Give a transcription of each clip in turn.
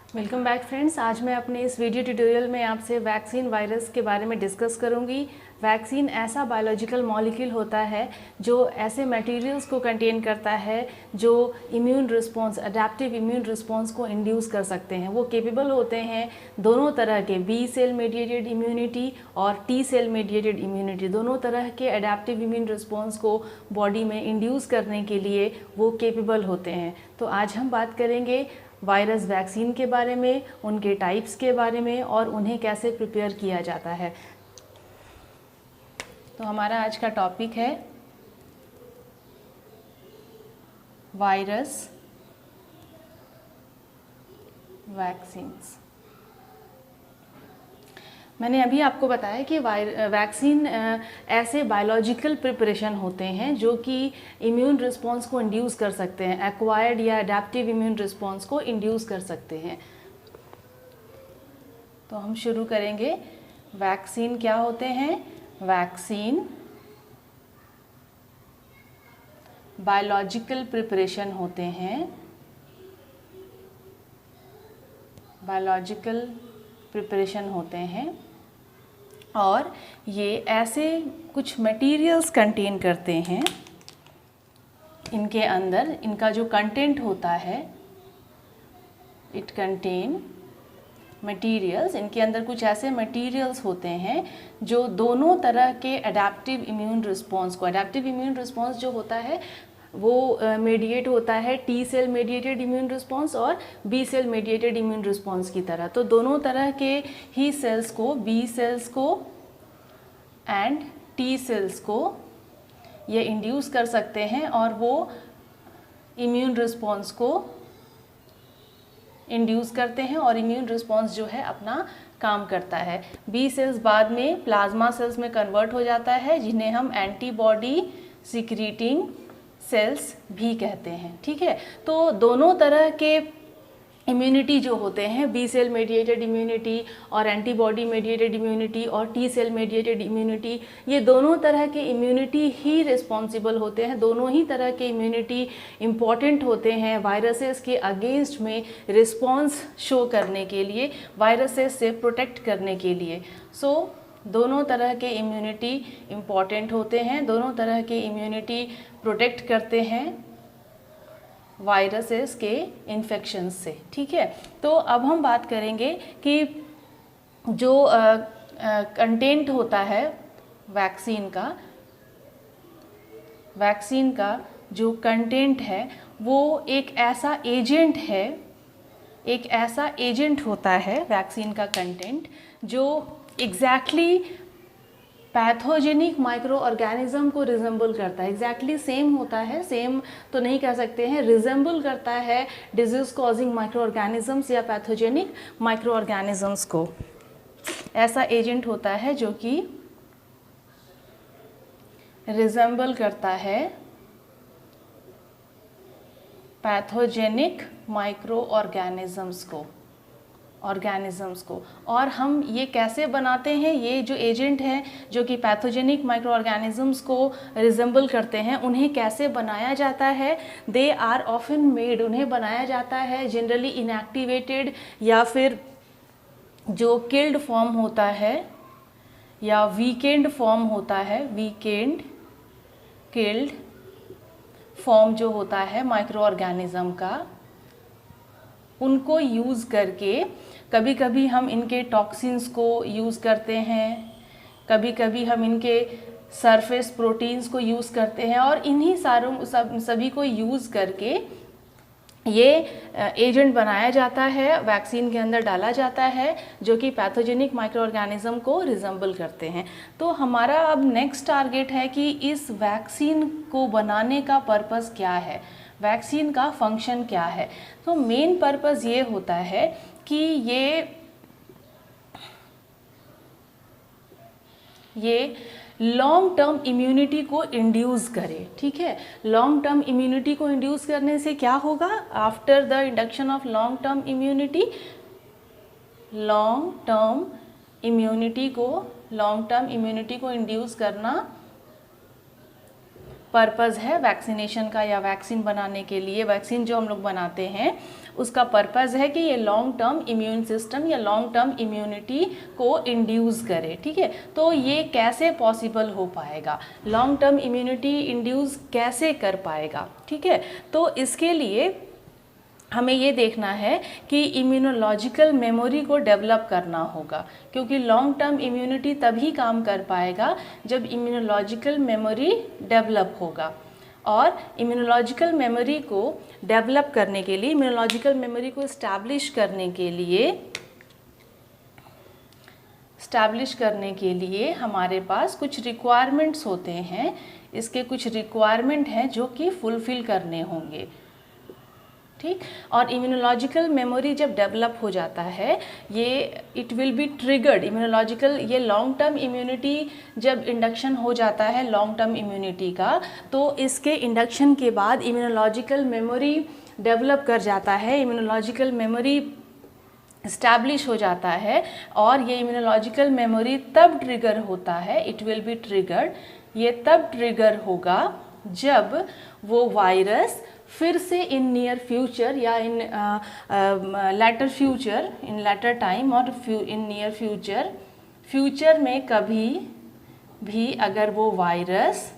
Welcome back friends. आज मैं अपने इस वीडियो ट्यूटोरियल में आपसे वैक्सीन वायरस के बारे में डिस्कस करूंगी। वैक्सीन ऐसा बायोलॉजिकल मॉलिक्यूल होता है जो ऐसे मटेरियल्स को कंटेन करता है जो immune response, adaptive immune response को इंड्यूस कर सकते हैं। वो केपेबल होते हैं दोनों तरह के, बी सेल मेडिएटेड इम्यूनिटी और टी सेल मेडिएटेड इम्यूनिटी, दोनों तरह के अडेप्टिव इम्यून रिस्पॉन्स को बॉडी में इंड्यूस करने के लिए वो केपेबल होते हैं। तो आज हम बात करेंगे वायरस वैक्सीन के बारे में, उनके टाइप्स के बारे में और उन्हें कैसे प्रिपेयर किया जाता है। तो हमारा आज का टॉपिक है वायरस वैक्सीन्स। मैंने अभी आपको बताया कि वैक्सीन ऐसे बायोलॉजिकल प्रिपरेशन होते हैं जो कि इम्यून रिस्पॉन्स को इंड्यूस कर सकते हैं, एक्वायर्ड या अडेप्टिव इम्यून रिस्पॉन्स को इंड्यूस कर सकते हैं। तो हम शुरू करेंगे। वैक्सीन क्या होते हैं? वैक्सीन बायोलॉजिकल प्रिपरेशन होते हैं, बायोलॉजिकल प्रिपरेशन होते हैं और ये ऐसे कुछ मटेरियल्स कंटेन करते हैं। इनके अंदर इनका जो कंटेंट होता है, इट कंटेन मटेरियल्स, इनके अंदर कुछ ऐसे मटेरियल्स होते हैं जो दोनों तरह के अडेप्टिव इम्यून रिस्पॉन्स को, अडेप्टिव इम्यून रिस्पॉन्स जो होता है वो मेडिएट होता है T cell mediated immune response और B cell mediated immune response की तरह। तो दोनों तरह के ही सेल्स को, बी सेल्स को एंड टी सेल्स को ये इंड्यूस कर सकते हैं और वो इम्यून रिस्पॉन्स को इंड्यूस करते हैं और इम्यून रिस्पॉन्स जो है अपना काम करता है। बी सेल्स बाद में प्लाज्मा सेल्स में कन्वर्ट हो जाता है, जिन्हें हम एंटीबॉडी सिक्रीटिंग सेल्स भी कहते हैं। ठीक है, तो दोनों तरह के इम्यूनिटी जो होते हैं, बी सेल मेडिएटेड इम्यूनिटी और एंटीबॉडी मेडिएटेड इम्यूनिटी और टी सेल मेडिएटेड इम्यूनिटी, ये दोनों तरह के इम्यूनिटी ही रिस्पॉन्सिबल होते हैं। दोनों ही तरह के इम्यूनिटी इम्पॉर्टेंट होते हैं वायरसेस के अगेंस्ट में रिस्पॉन्स शो करने के लिए, वायरसेस से प्रोटेक्ट करने के लिए। दोनों तरह के इम्यूनिटी इम्पॉर्टेंट होते हैं, दोनों तरह के इम्यूनिटी प्रोटेक्ट करते हैं वायरसेस के इन्फेक्शन से। ठीक है, तो अब हम बात करेंगे कि जो कंटेंट होता है वैक्सीन का जो कंटेंट है वो एक ऐसा एजेंट होता है वैक्सीन का कंटेंट जो एग्जैक्टली पैथोजेनिक माइक्रो ऑर्गेनिज्म को रिजेंबल करता है। एग्जैक्टली सेम होता है, सेम तो नहीं कह सकते हैं, रिजेंबल करता है डिजीज कॉजिंग माइक्रो ऑर्गेनिजम्स या पैथोजेनिक माइक्रो ऑर्गेनिजम्स को। ऐसा एजेंट होता है जो कि रिजेंबल करता है पैथोजेनिक माइक्रो ऑर्गेनिजम्स को। और हम ये कैसे बनाते हैं? ये जो एजेंट हैं जो कि पैथोजेनिक माइक्रो ऑर्गेनिजम्स को रिजेंबल करते हैं, उन्हें कैसे बनाया जाता है? दे आर ऑफन मेड, उन्हें बनाया जाता है जनरली इनएक्टिवेटेड या फिर जो किल्ड फॉर्म होता है या वीकेंड फॉर्म होता है, किल्ड फॉर्म जो होता है माइक्रो ऑर्गेनिज्म का, उनको यूज़ करके कभी कभी हम इनके टॉक्सिन्स को यूज़ करते हैं, कभी कभी हम इनके सरफेस प्रोटीन्स को यूज़ करते हैं और इन्हीं सभी को यूज़ करके ये एजेंट बनाया जाता है, वैक्सीन के अंदर डाला जाता है जो कि पैथोजेनिक माइक्रो ऑर्गेनिज्म को रिजेंबल करते हैं। तो हमारा अब नेक्स्ट टारगेट है कि इस वैक्सीन को बनाने का पर्पस क्या है, वैक्सीन का फंक्शन क्या है। तो मेन पर्पस ये होता है कि ये लॉन्ग टर्म इम्यूनिटी को इंड्यूस करे। ठीक है, लॉन्ग टर्म इम्यूनिटी को इंड्यूस करने से क्या होगा? After the induction of long term immunity को इंड्यूस करना पर्पज़ है वैक्सीनेशन का या वैक्सीन बनाने के लिए। वैक्सीन जो हम लोग बनाते हैं उसका पर्पज़ है कि ये लॉन्ग टर्म इम्यून सिस्टम या लॉन्ग टर्म इम्यूनिटी को इंड्यूस करे, ठीक है। तो ये कैसे पॉसिबल हो पाएगा, लॉन्ग टर्म इम्यूनिटी इंड्यूस कैसे कर पाएगा, ठीक है। तो इसके लिए हमें ये देखना है कि इम्यूनोलॉजिकल मेमोरी को डेवलप करना होगा, क्योंकि लॉन्ग टर्म इम्यूनिटी तभी काम कर पाएगा जब इम्यूनोलॉजिकल मेमोरी डेवलप होगा। और इम्यूनोलॉजिकल मेमोरी को डेवलप करने के लिए, इम्यूनोलॉजिकल मेमोरी को इस्टेब्लिश करने के लिए हमारे पास कुछ रिक्वायरमेंट्स होते हैं। इसके कुछ रिक्वायरमेंट हैं जो कि फुलफ़िल करने होंगे, ठीक। और इम्यूनोलॉजिकल मेमोरी जब डेवलप हो जाता है, ये it will be triggered immunological, ये लॉन्ग टर्म इम्यूनिटी जब इंडक्शन हो जाता है लॉन्ग टर्म इम्यूनिटी का, तो इसके इंडक्शन के बाद इम्यूनोलॉजिकल मेमोरी डेवलप कर जाता है, इम्यूनोलॉजिकल मेमोरी इस्टेब्लिश हो जाता है। और ये इम्यूनोलॉजिकल मेमोरी तब ट्रिगर होता है, इट विल बी ट्रिगर्ड, ये तब ट्रिगर होगा जब वो वायरस फिर से इन नियर फ्यूचर या इन लेटर फ्यूचर, इन लेटर टाइम और इन नियर फ्यूचर में कभी भी अगर वो वायरस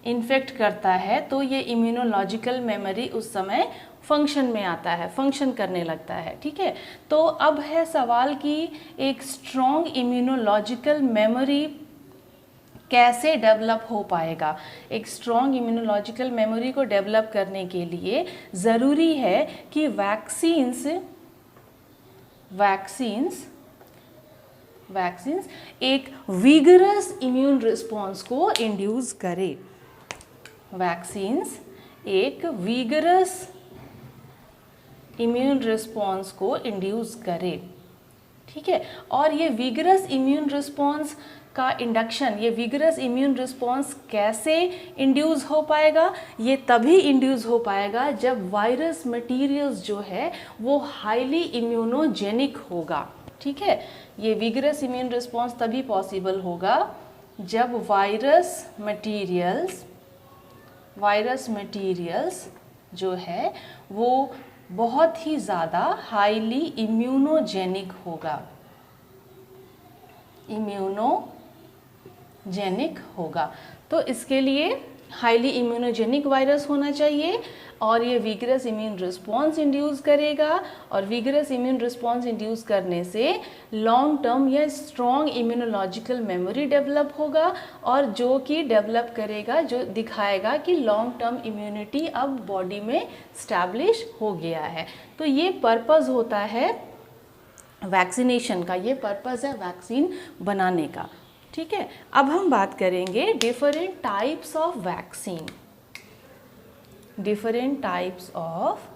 इन्फेक्ट करता है तो ये इम्यूनोलॉजिकल मेमोरी उस समय फंक्शन में आता है, फंक्शन करने लगता है, ठीक है। तो अब है सवाल कि एक स्ट्रॉन्ग इम्यूनोलॉजिकल मेमोरी कैसे डेवलप हो पाएगा। एक स्ट्रॉन्ग इम्यूनोलॉजिकल मेमोरी को डेवलप करने के लिए ज़रूरी है कि वैक्सीन्स एक विगरस इम्यून रिस्पॉन्स को इंड्यूस करे। वैक्सीन्स एक विगरस इम्यून रिस्पॉन्स को इंड्यूस करे, ठीक है। और ये विगरस इम्यून रिस्पॉन्स का इंडक्शन, ये विगरस इम्यून रिस्पॉन्स कैसे इंड्यूस हो पाएगा, ये तभी इंड्यूस हो पाएगा जब वायरस मटेरियल्स जो है वो हाईली इम्यूनोजेनिक होगा, ठीक है। ये विगरस इम्यून रिस्पॉन्स तभी पॉसिबल होगा जब वायरस मटेरियल्स जो है वो बहुत ही ज़्यादा हाईली इम्यूनोजेनिक होगा। तो इसके लिए हाईली इम्यूनोजेनिक वायरस होना चाहिए और ये विगरस इम्यून रिस्पॉन्स इंड्यूस करेगा। और विगरस इम्यून रिस्पॉन्स इंड्यूस करने से लॉन्ग टर्म या स्ट्रॉन्ग इम्यूनोलॉजिकल मेमोरी डेवलप होगा, और जो कि डेवलप करेगा, जो दिखाएगा कि लॉन्ग टर्म इम्यूनिटी अब बॉडी में स्टैब्लिश हो गया है। तो ये पर्पज़ होता है वैक्सीनेशन का, ये पर्पज़ है वैक्सीन बनाने का, ठीक है। अब हम बात करेंगे different types of vaccine, different types of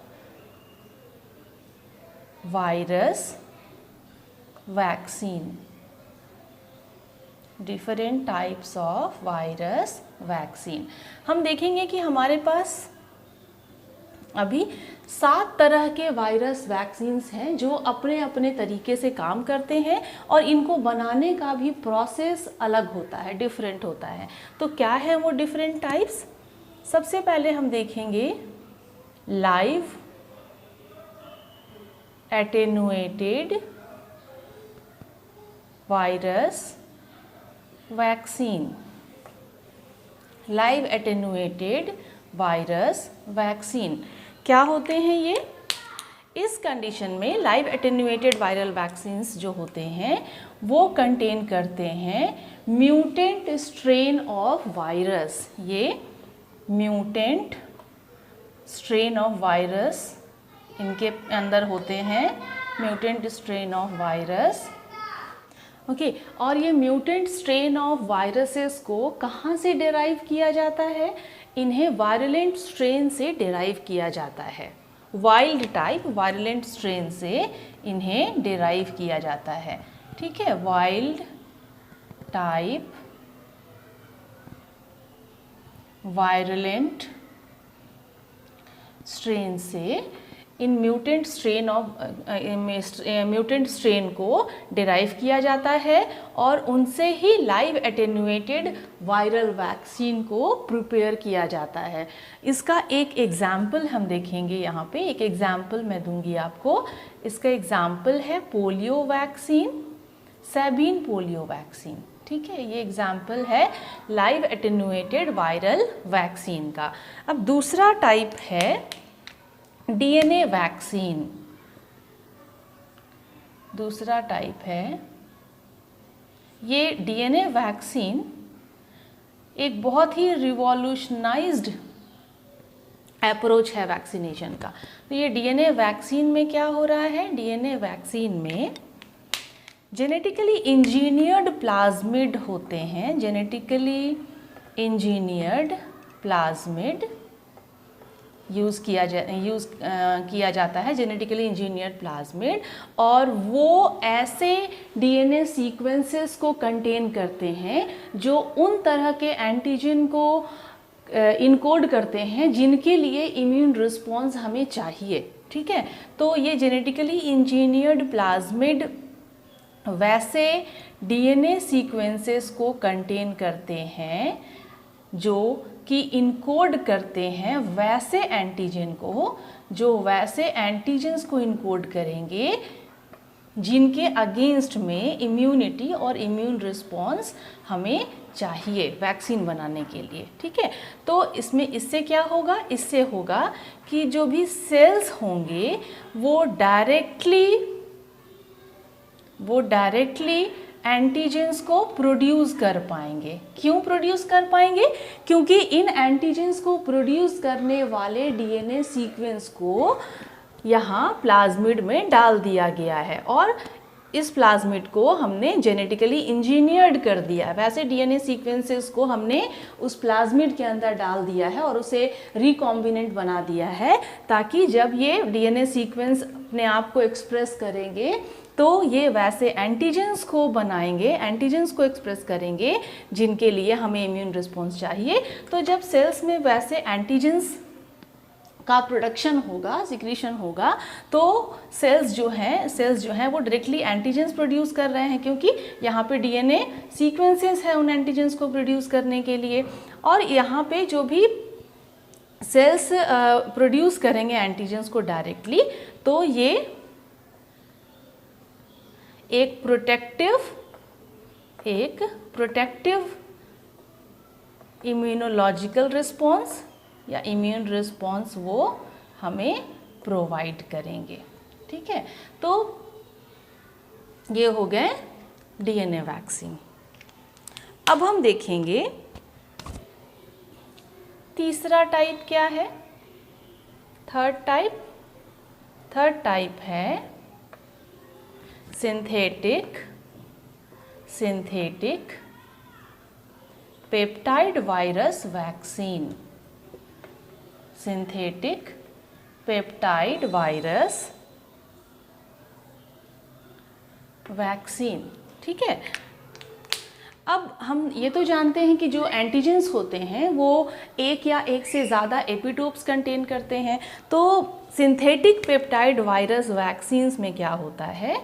virus vaccine, different types of virus vaccine. हम देखेंगे कि हमारे पास अभी 7 तरह के वायरस वैक्सीन्स हैं जो अपने अपने तरीके से काम करते हैं, और इनको बनाने का भी प्रोसेस अलग होता है, डिफरेंट होता है। तो क्या है वो डिफरेंट टाइप्स? सबसे पहले हम देखेंगे live attenuated virus vaccine, live attenuated virus vaccine. क्या होते हैं ये? इस कंडीशन में लाइव एटेन्युएटेड वायरल वैक्सीन्स जो होते हैं वो कंटेन करते हैं म्यूटेंट स्ट्रेन ऑफ वायरस। ये म्यूटेंट स्ट्रेन ऑफ वायरस इनके अंदर होते हैं, mutant strain of virus, okay. और ये म्यूटेंट स्ट्रेन ऑफ वायरसेस को कहाँ से डिराइव किया जाता है? इन्हें वायरलेंट स्ट्रेन से डिराइव किया जाता है। वाइल्ड टाइप वायरलेंट स्ट्रेन से इन्हें डिराइव किया जाता है, ठीक है। वाइल्ड टाइप वायरलेंट स्ट्रेन से इन म्यूटेंट स्ट्रेन को डिराइव किया जाता है और उनसे ही लाइव एटेन्यूएटेड वायरल वैक्सीन को प्रिपेयर किया जाता है। इसका एक एग्जाम्पल हम देखेंगे यहाँ पे, एक एग्जाम्पल मैं दूंगी आपको। इसका एग्जाम्पल है पोलियो वैक्सीन, सैबीन पोलियो वैक्सीन। ठीक है, ये एग्जाम्पल है लाइव एटेन्यूएटेड वायरल वैक्सीन का। अब दूसरा टाइप है डीएनए वैक्सीन। दूसरा टाइप है, ये डीएनए वैक्सीन एक बहुत ही रिवॉल्यूशनाइज्ड अप्रोच है वैक्सीनेशन का। तो ये डीएनए वैक्सीन में क्या हो रहा है, डीएनए वैक्सीन में जेनेटिकली इंजीनियर्ड प्लाज्मिड होते हैं, जेनेटिकली इंजीनियर्ड प्लाज्मिड यूज़ किया जाता है, जेनेटिकली इंजीनियर्ड प्लाज्मिड, और वो ऐसे डीएनए सीक्वेंसेस को कंटेन करते हैं जो उन तरह के एंटीजन को इनकोड करते हैं जिनके लिए इम्यून रिस्पॉन्स हमें चाहिए। ठीक है, तो ये जेनेटिकली इंजीनियर्ड प्लाज्मिड वैसे डीएनए सीक्वेंसेस को कंटेन करते हैं जो कि इनकोड करते हैं वैसे एंटीजन को, जो वैसे एंटीजन्स को इनकोड करेंगे जिनके अगेंस्ट में इम्यूनिटी और इम्यून रिस्पॉन्स हमें चाहिए वैक्सीन बनाने के लिए। ठीक है, तो इसमें इससे क्या होगा, इससे होगा कि जो भी सेल्स होंगे वो डायरेक्टली एंटीजेंस को प्रोड्यूस कर पाएंगे। क्यों प्रोड्यूस कर पाएंगे? क्योंकि इन एंटीजेंस को प्रोड्यूस करने वाले डीएनए सीक्वेंस को यहाँ प्लाज्मिड में डाल दिया गया है और इस प्लाज्मिड को हमने जेनेटिकली इंजीनियर्ड कर दिया है। वैसे डीएनए सीक्वेंसेस को हमने उस प्लाज्मिड के अंदर डाल दिया है और उसे रिकॉम्बिनेंट बना दिया है, ताकि जब ये डीएनए सीक्वेंस अपने आप को एक्सप्रेस करेंगे तो ये वैसे एंटीजेंस को बनाएंगे, एंटीजेंस को एक्सप्रेस करेंगे जिनके लिए हमें इम्यून रिस्पॉन्स चाहिए। तो जब सेल्स में वैसे एंटीजेंस का प्रोडक्शन होगा, सिक्रीशन होगा, तो सेल्स जो हैं वो डायरेक्टली एंटीजेंस प्रोड्यूस कर रहे हैं, क्योंकि यहाँ पे डीएनए सीक्वेंसेस है उन एंटीजेंस को प्रोड्यूस करने के लिए। और यहाँ पे जो भी सेल्स प्रोड्यूस करेंगे एंटीजेंस को डायरेक्टली, तो ये एक प्रोटेक्टिव इम्यूनोलॉजिकल रिस्पॉन्स या इम्यून रिस्पॉन्स वो हमें प्रोवाइड करेंगे। ठीक है, तो ये हो गए डीएनए वैक्सीन। अब हम देखेंगे तीसरा टाइप क्या है, थर्ड टाइप है synthetic peptide virus vaccine. Synthetic peptide virus vaccine. ठीक है, अब हम ये तो जानते हैं कि जो एंटीजेंस होते हैं वो एक या एक से ज़्यादा एपिटोप्स कंटेन करते हैं। तो सिंथेटिक पेप्टाइड वायरस वैक्सीन्स में क्या होता है,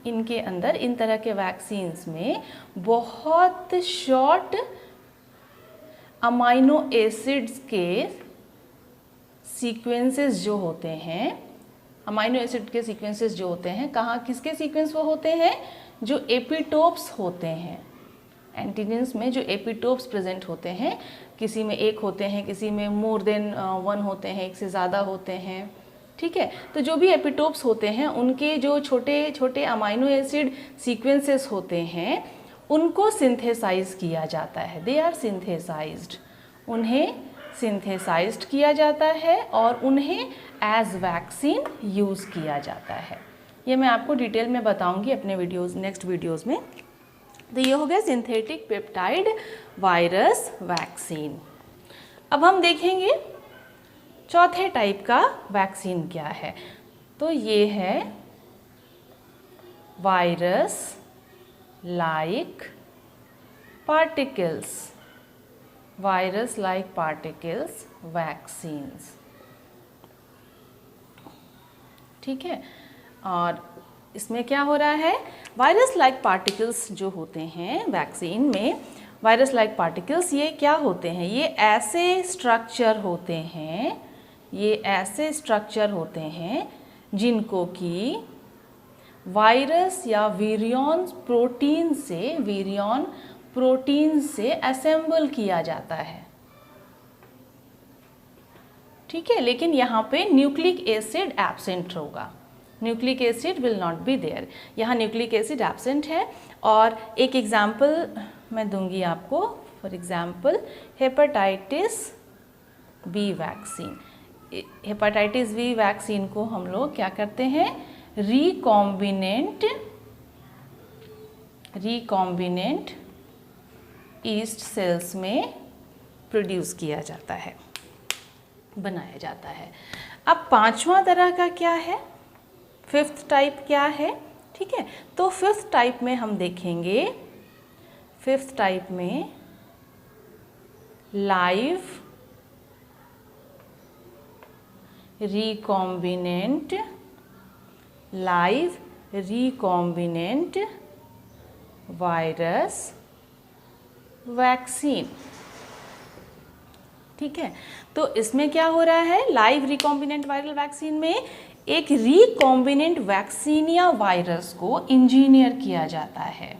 इनके अंदर इन तरह के वैक्सीन्स में बहुत शॉर्ट अमाइनो एसिड्स के सीक्वेंसेस जो होते हैं, अमाइनो एसिड के सीक्वेंसेस जो होते हैं, कहाँ किसके सीक्वेंस वो होते हैं, जो एपिटोप्स होते हैं। एंटीजेंस में जो एपिटोप्स प्रेजेंट होते हैं, किसी में एक होते हैं, किसी में मोर देन वन होते हैं, एक से ज़्यादा होते हैं। ठीक है, तो जो भी एपिटोप्स होते हैं उनके जो छोटे छोटे अमाइनो एसिड सीक्वेंसेस होते हैं उनको सिंथेसाइज किया जाता है। दे आर सिंथेसाइज्ड, उन्हें सिंथेसाइज्ड किया जाता है और उन्हें एज वैक्सीन यूज़ किया जाता है। ये मैं आपको डिटेल में बताऊंगी अपने नेक्स्ट वीडियोज़ में। तो ये हो गया सिंथेटिक पेप्टाइड वायरस वैक्सीन। अब हम देखेंगे चौथे टाइप का वैक्सीन क्या है। तो ये है वायरस लाइक पार्टिकल्स वैक्सीन्स। ठीक है। और इसमें क्या हो रहा है, वायरस लाइक पार्टिकल्स जो होते हैं वैक्सीन में, वायरस लाइक पार्टिकल्स ये क्या होते हैं, ये ऐसे स्ट्रक्चर होते हैं, ये ऐसे स्ट्रक्चर होते हैं जिनको कि वायरस या वीरियन प्रोटीन से असेंबल किया जाता है। ठीक है, लेकिन यहाँ पे न्यूक्लिक एसिड एब्सेंट होगा, nucleic acid will not be there, यहाँ न्यूक्लिक एसिड एब्सेंट है। और एक एग्जाम्पल मैं दूंगी आपको, for example hepatitis B vaccine. Hepatitis B vaccine को हम लोग क्या करते हैं, रिकॉम्बिनेंट ईस्ट सेल्स में प्रोड्यूस किया जाता है, बनाया जाता है। अब पांचवा तरह का क्या है, फिफ्थ टाइप क्या है, ठीक है। तो फिफ्थ टाइप में हम देखेंगे, फिफ्थ टाइप में लाइव रिकॉम्बिनेंट वायरस वैक्सीन। ठीक है, तो इसमें क्या हो रहा है, लाइव रिकॉम्बिनेंट वायरल वैक्सीन में एक रिकॉम्बिनेंट वैक्सीनिया वायरस को इंजीनियर किया जाता है।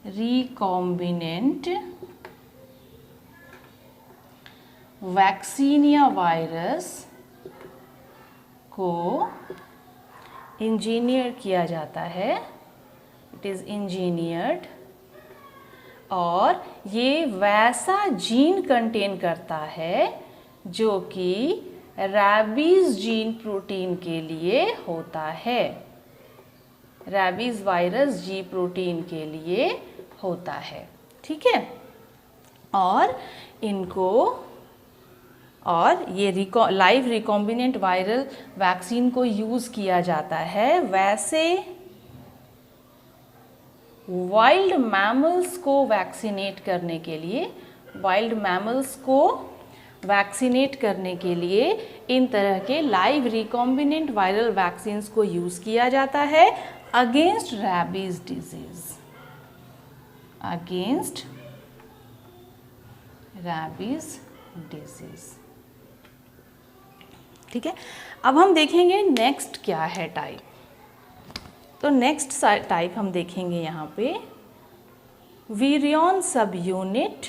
रिकॉम्बिनेंट वैक्सीनिया वायरस को इंजीनियर किया जाता है, इट इज़ इंजीनियर्ड, और ये वैसा जीन कंटेन करता है जो कि रैबीज जीन प्रोटीन के लिए होता है, रैबीज वायरस जी प्रोटीन के लिए होता है। ठीक है, और इनको, और ये लाइव रिकॉम्बिनेंट वायरल वैक्सीन को यूज़ किया जाता है वैसे वाइल्ड मैमल्स को वैक्सीनेट करने के लिए, वाइल्ड मैमल्स को वैक्सीनेट करने के लिए इन तरह के लाइव रिकॉम्बिनेंट वायरल वैक्सीन्स को यूज़ किया जाता है against rabies disease, against rabies disease. ठीक है, अब हम देखेंगे नेक्स्ट क्या है टाइप। तो नेक्स्ट टाइप हम देखेंगे यहाँ पे वीरियन सब यूनिट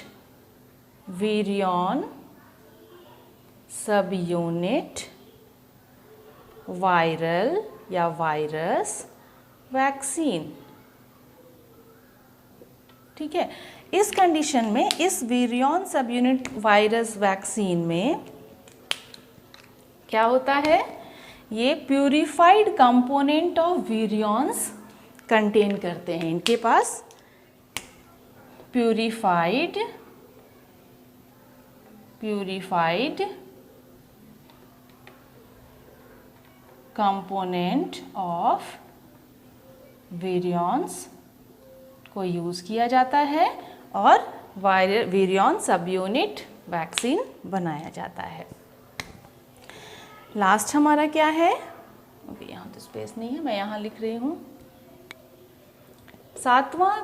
वायरल या वायरस वैक्सीन। ठीक है, इस कंडीशन में, इस वीरियन सब यूनिट वायरस वैक्सीन में क्या होता है, ये प्यूरिफाइड कंपोनेंट ऑफ वीरियंस कंटेन करते हैं, इनके पास प्यूरिफाइड कंपोनेंट ऑफ वीरियंस को यूज़ किया जाता है और वीरियन सब यूनिट वैक्सीन बनाया जाता है। लास्ट हमारा क्या है, ओके यहाँ तो स्पेस नहीं है, मैं यहाँ लिख रही हूँ। सातवां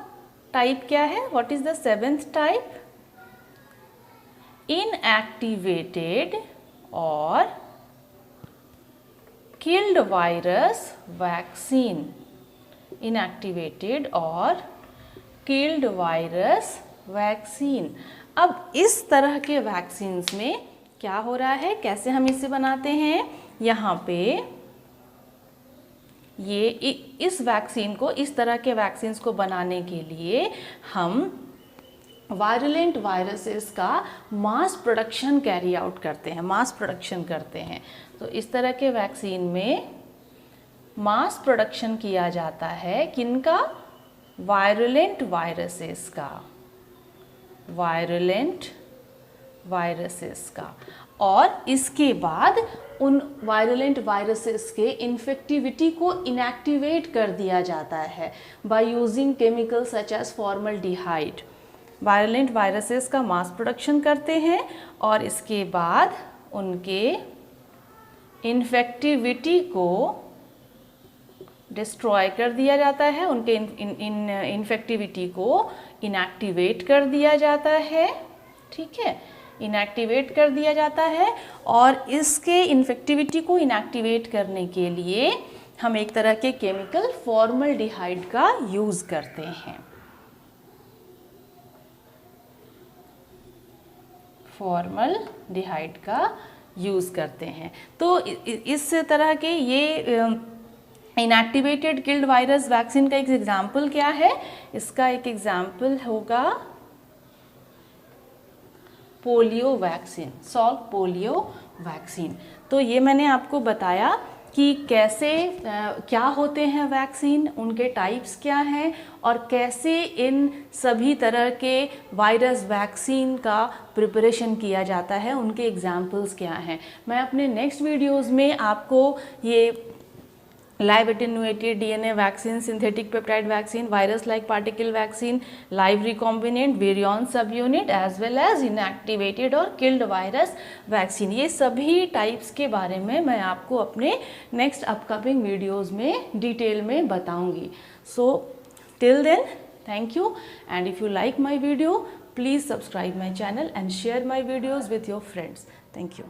टाइप क्या है, what is the seventh type, inactivated और किल्ड वायरस वैक्सीन। इनएक्टिवेटेड और किल्ड वायरस वैक्सीन। अब इस तरह के वैक्सीन्स में क्या हो रहा है, कैसे हम इसे बनाते हैं, यहाँ पे ये इस वैक्सीन को, इस तरह के वैक्सीन्स को बनाने के लिए हम वायरुलेंट वायरसेस का मास प्रोडक्शन कैरी आउट करते हैं, मास प्रोडक्शन करते हैं। तो इस तरह के वैक्सीन में मास प्रोडक्शन किया जाता है, किनका, वायरुलेंट वायरसेस का, वायरुलेंट वायरसेस का। और इसके बाद उन वायरुलेंट वायरसेस के इन्फेक्टिविटी को इनएक्टिवेट कर दिया जाता है by using chemical such as formaldehyde. Virulent viruses का मास प्रोडक्शन करते हैं और इसके बाद उनके इन्फेक्टिविटी को डिस्ट्रॉय कर दिया जाता है, उनके इन्फेक्टिविटी को इनएक्टिवेट कर दिया जाता है, ठीक है, इनएक्टिवेट कर दिया जाता है। और इसके इन्फेक्टिविटी को इनएक्टिवेट करने के लिए हम एक तरह के केमिकल फॉर्मल्डिहाइड का यूज़ करते हैं। फॉर्मल्डिहाइड का यूज़ करते हैं। तो इस तरह के ये इनएक्टिवेटेड किल्ड वायरस वैक्सीन का एक एग्जाम्पल क्या है? इसका एक एग्जाम्पल होगा polio vaccine, salt polio vaccine. तो ये मैंने आपको बताया कि कैसे क्या होते हैं वैक्सीन, उनके टाइप्स क्या हैं और कैसे इन सभी तरह के वायरस वैक्सीन का प्रिपरेशन किया जाता है, उनके एग्जाम्पल्स क्या हैं। मैं अपने नेक्स्ट वीडियोस में आपको ये live attenuated DNA vaccine, synthetic peptide vaccine, virus like particle vaccine, live recombinant, virion subunit as well as inactivated और किल्ड वायरस वैक्सीन, ये सभी टाइप्स के बारे में मैं आपको अपने नेक्स्ट अपकमिंग वीडियोज़ में डिटेल में बताऊंगी। So till then, thank you, and if you like my video please subscribe my channel and share my videos with your friends. Thank you.